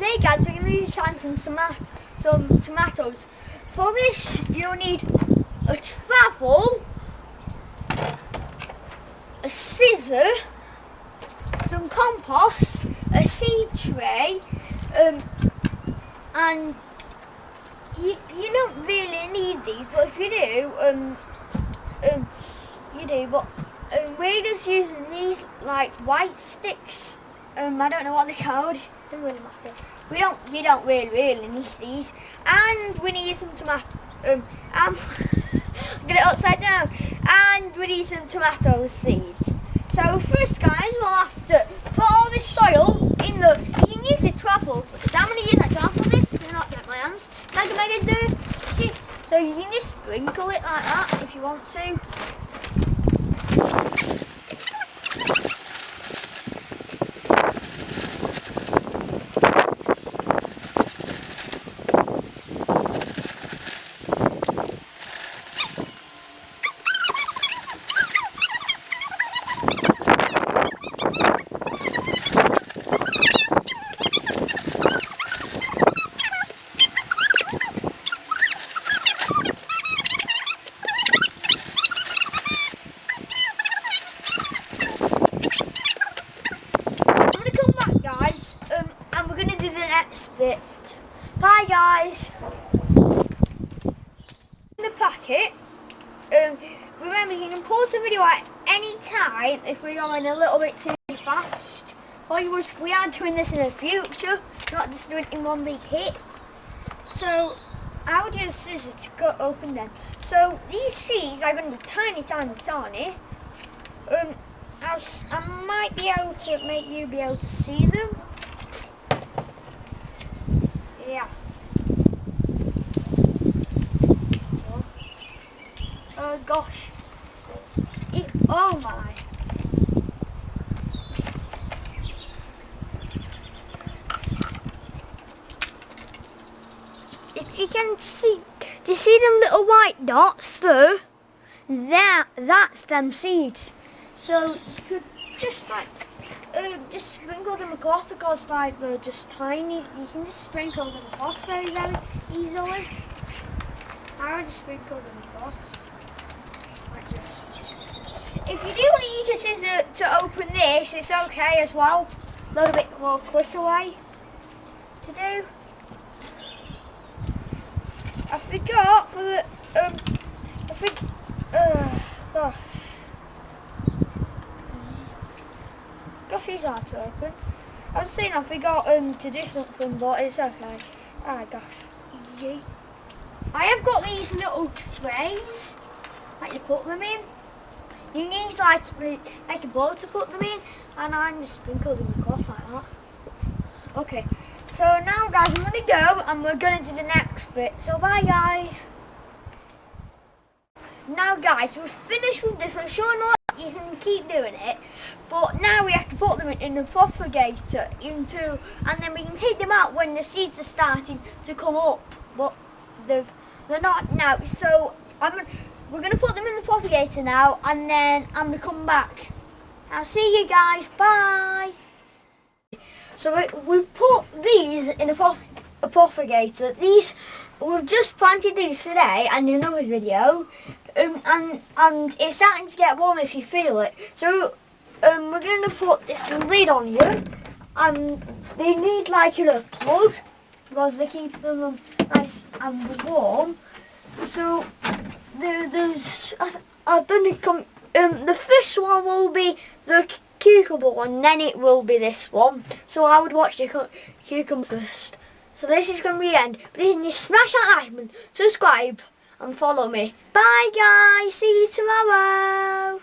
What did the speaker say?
today guys we're going to be planting some tomatoes. For this you'll need a trowel, a scissor, some compost, a seed tray, and you don't really need these, but if you do, you do. But we're just using these like white sticks. I don't know what they're called. It doesn't really matter. We don't really need these, and we need some tomato. Get it upside down, and we need some tomato seeds. So first, guys, we'll have to put all this soil in the. You can use the trowel for this. I'm gonna use that trowel for this. I'm not get my hands. Mega dirty. So you can just sprinkle it like that if you want to. Bit. Bye guys. In the packet, remember you can pause the video at any time if we're going a little bit too fast. We are doing this in the future, not just doing it in one big hit. So I would use scissors to cut open them. So these seeds are going to be tiny. I might be able to make you be able to see them. Yeah. Oh gosh. Oh my. If you can see, do you see them little white dots there? That's them seeds. So you could just like just sprinkle them across because like they're just tiny. You can just sprinkle them across very easily. I would just sprinkle them across. Like this. If you do want to use your scissors to open this, it's okay as well. A little bit more quicker way to do. I forgot for the gosh. Gosh, these hard to open. I was saying I forgot to do something, but it's okay. Ah, gosh. Yay. I have got these little trays that you put them in. You can use like a bowl to put them in, and I just sprinkle them across like that. Okay. So now, guys, I'm gonna go, and we're going to the next bit. So bye, guys. Now, guys, we're finished with this. I'm sure not. You can keep doing it, but now we have to put them in the propagator and then we can take them out when the seeds are starting to come up, but they're not now. So we're going to put them in the propagator now, and then I'm going to come back. I'll see you guys. Bye. So we put these in a propagator. We've just planted these today and in another video. And it's starting to get warm if you feel it. So we're going to put this lid on here, and they need like a plug because they keep them nice and warm. So there's I don't know, the first one will be the cucumber one, then it will be this one. So I would watch the cucumber first. So this is going to be the end. But then you smash that like button, subscribe, and follow me. Bye guys, see you tomorrow.